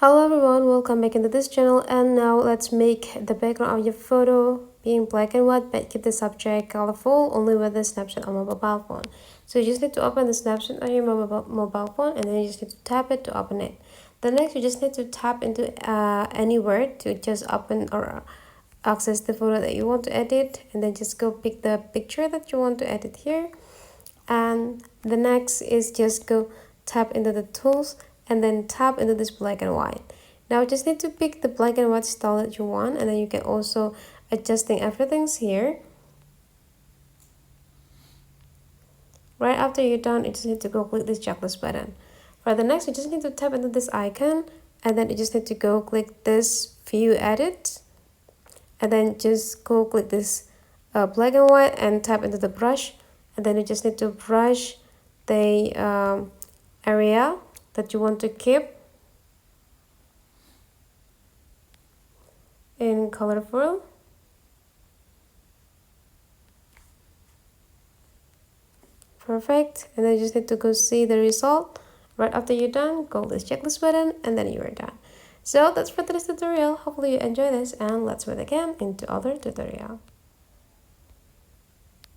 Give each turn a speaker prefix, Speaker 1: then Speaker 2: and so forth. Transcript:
Speaker 1: Hello everyone, welcome back into this channel, and now let's make the background of your photo being black and white but keep the subject colorful only with the Snapseed on mobile phone. So you just need to open the Snapseed on your mobile phone, and then you just need to tap it to open it. The next, you just need to tap into any word to just open or access the photo that you want to edit, and then just go pick the picture that you want to edit here. And the next is just go tap into the tools and then tap into this black and white. Now you just need to pick the black and white style that you want, and then you can also adjusting everything's here. Right after you're done, you just need to go click this checklist button. For the next, you just need to tap into this icon, and then you just need to go click this view edit, and then just go click this black and white and tap into the brush, and then you just need to brush the area that you want to keep in colorful. Perfect. And then you just need to go see the result. Right after you're done, go this checklist button, and then you're done. So that's for today's tutorial. Hopefully you enjoy this, and let's meet again into other tutorial.